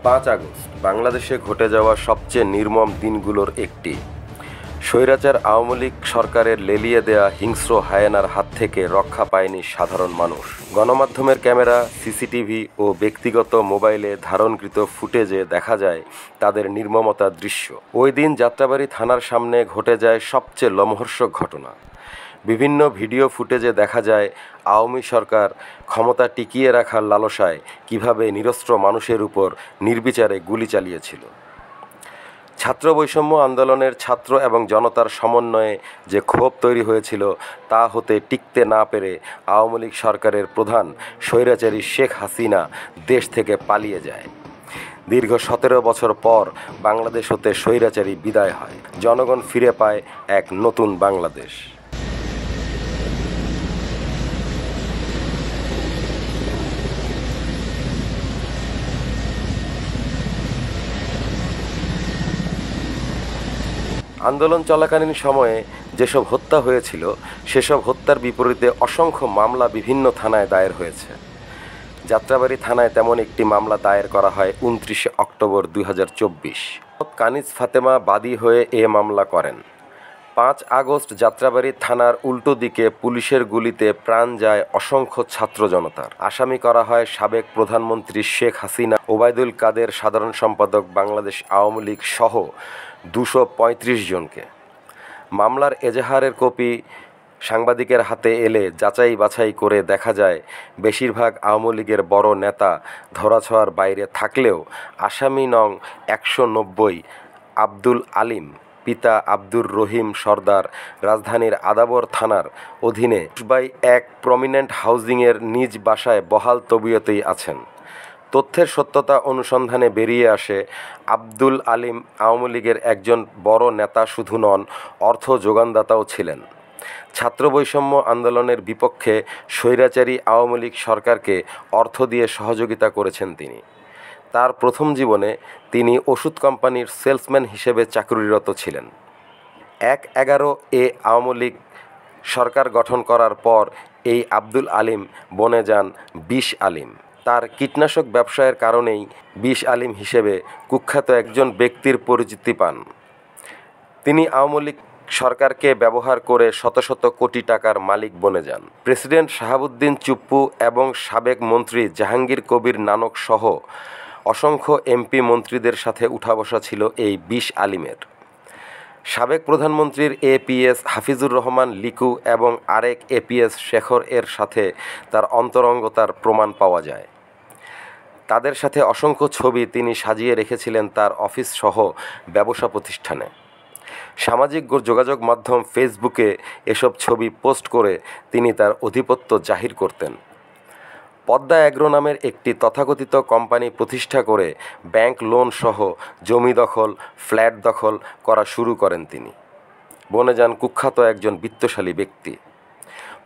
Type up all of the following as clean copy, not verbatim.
5 August বাংলাদেশে ঘটে যাওয়া সবচেয়ে নির্মম দিনগুলোর একটি। স্বৈরাচার আওয়ামী লীগ সরকারের লেলিয়ে দেয়া হিংস্র হায়েনার হাত থেকে রক্ষা পায়নি সাধারণ মানুষ। গণমাধ্যমের ক্যামেরা, সিসিটিভি ও ব্যক্তিগত মোবাইলে ধারণকৃত ফুটেজে দেখা যায় তাদের নির্মমতার দৃশ্য। ওই দিন যাত্রাবাড়ী থানার সামনে ঘটে যায় সবচেয়ে লোমহর্ষক ঘটনা। বিভিন্ন ভিডিও ফুটেজে দেখা যায় আওয়ামী সরকার ক্ষমতা টিকিয়ে রাখার লালসায় কিভাবে নিরস্ত্র মানুষের উপর নির্বিচারে গুলি চালিয়েছিল। ছাত্র বৈষম্য আন্দোলনের ছাত্র এবং জনতার সমন্বয়ে যে ক্ষোভ তৈরি হয়েছিল তা হতে টিকতে না পেরে আওয়ামী লীগ সরকারের প্রধান স্বৈরাচারী শেখ হাসিনা দেশ থেকে পালিয়ে যায়। দীর্ঘ 17 বছর পর বাংলাদেশ হতে স্বৈরাচারী বিদায় হয়। জনগণ ফিরে পায় এক নতুন বাংলাদেশ। আন্দোলন চলাকালীন সময়ে যেসব হত্যা হয়েছিল সেসব হত্যার বিপরীতে অসংখ্য মামলা বিভিন্ন থানায় দায়ের হয়েছে। যাত্রাবাড়ী থানায় তেমন একটি মামলা দায়ের করা হয় 29 অক্টোবর 2024। কানিজ ফাতেমা বাদী হয়ে এ মামলা করেন। 5 আগস্ট যাত্রাবাড়ী থানার উল্টো দিকে পুলিশের গুলিতে প্রাণ যায় অসংখ্য ছাত্র জনতার। আসামি করা হয় সাবেক প্রধানমন্ত্রী শেখ হাসিনা, ওবায়দুল কাদের সাধারণ সম্পাদক বাংলাদেশ আওয়ামী লীগ সহ 235 জনকে। মামলার এজাহারের কপি সাংবাদিকের হাতে এলে যাচাই বাছাই করে দেখা যায় বেশিরভাগ আওয়ামী লীগের বড় নেতা ধরাছোঁয়ার বাইরে থাকলেও আসামি নং 190 আব্দুল আলিম পিতা আব্দুর রহিম সর্দার রাজধানীর আদাবর থানার অধীনে 1 প্রমিনেন্ট হাউজিংয়ের নিজ বাসায় বহাল তবিয়তেই আছেন। তথ্যের সত্যতা অনুসন্ধানে বেরিয়ে আসে আব্দুল আলিম আওয়ামী লীগের একজন বড় নেতা শুধু নন, অর্থ যোগানদাতাও ছিলেন। ছাত্র বৈষম্য আন্দোলনের বিপক্ষে স্বৈরাচারী আওয়ামী লীগ সরকারকে অর্থ দিয়ে সহযোগিতা করেছেন তিনি। তার প্রথম জীবনে তিনি ওষুধ কোম্পানির সেলসম্যান হিসেবে চাকরিরত ছিলেন। 1/11 আওয়ামী লীগ সরকার গঠন করার পর এই আব্দুল আলিম বনে যান 20 আলিম। তার কীটনাশক ব্যবসায়ের কারণেই 20 আলিম হিসেবে কুখ্যাত একজন ব্যক্তির পরিচিতি পান। তিনি আওয়ামী লীগ সরকারকে ব্যবহার করে শত শত কোটি টাকার মালিক বনে যান। প্রেসিডেন্ট শাহাবুদ্দিন চুপ্পু এবং সাবেক মন্ত্রী জাহাঙ্গীর কবির নানক সহ অসংখ্য এমপি মন্ত্রীদের সাথে উঠা বসা ছিল এই 20 আলিমের। সাবেক প্রধানমন্ত্রীর এপিএস হাফিজুর রহমান লিকু এবং আরেক এপিএস শেখর এর সাথে তার অন্তরঙ্গতার প্রমাণ পাওয়া যায়। তাদের সাথে অসংখ্য ছবি তিনি সাজিয়ে রেখেছিলেন তার অফিস সহ ব্যবসা প্রতিষ্ঠানে। সামাজিক যোগাযোগ মাধ্যম ফেসবুকে এসব ছবি পোস্ট করে তিনি তার আধিপত্য জাহির করতেন। পদ্মা অ্যাগ্রো নামের একটি তথাকথিত কোম্পানি প্রতিষ্ঠা করে ব্যাংক লোন সহ জমি দখল, ফ্ল্যাট দখল করা শুরু করেন তিনি। বনে যান কুখ্যাত একজন বিত্তশালী ব্যক্তি।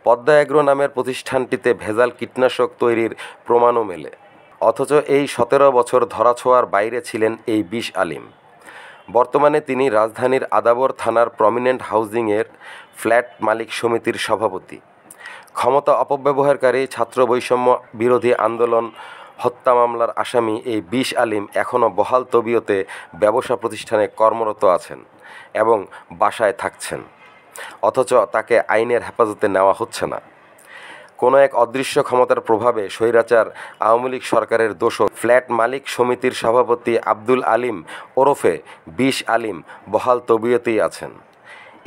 পদ্মা অ্যাগ্রো নামের প্রতিষ্ঠানটিতে ভেজাল কীটনাশক তৈরির প্রমাণও মেলে। অথচ এই 17 বছর ধরাছোঁয়ার বাইরে ছিলেন এই 20 আলিম। বর্তমানে তিনি রাজধানীর আদাবর থানার প্রমিনেন্ট হাউজিংয়ের ফ্ল্যাট মালিক সমিতির সভাপতি। ক্ষমতা অপব্যবহারকারী ছাত্র বৈষম্য বিরোধী আন্দোলন হত্যা মামলার আসামি এই 20 আলিম এখনও বহাল তবিয়তে ব্যবসা প্রতিষ্ঠানে কর্মরত আছেন এবং বাসায় থাকছেন, অথচ তাকে আইনের হেফাজতে নেওয়া হচ্ছে না। কোনো এক অদৃশ্য ক্ষমতার প্রভাবে স্বৈরাচার আওয়ামী লীগ সরকারের দোসর ফ্ল্যাট মালিক সমিতির সভাপতি আব্দুল আলিম ওরফে 20 আলিম বহাল তবিয়তেই আছেন।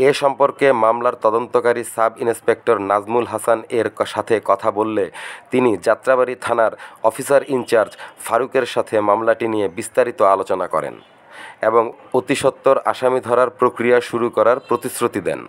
এ সম্পর্কে মামলার তদন্তকারী সাব ইন্সপেক্টর নাজমুল হাসান এর সাথে কথা বললে তিনি যাত্রাবাড়ী থানার অফিসার ইনচার্জ ফারুকের সাথে মামলাটি নিয়ে বিস্তারিত আলোচনা করেন এবং অতি সত্বর আসামি ধরার প্রক্রিয়া শুরু করার প্রতিশ্রুতি দেন।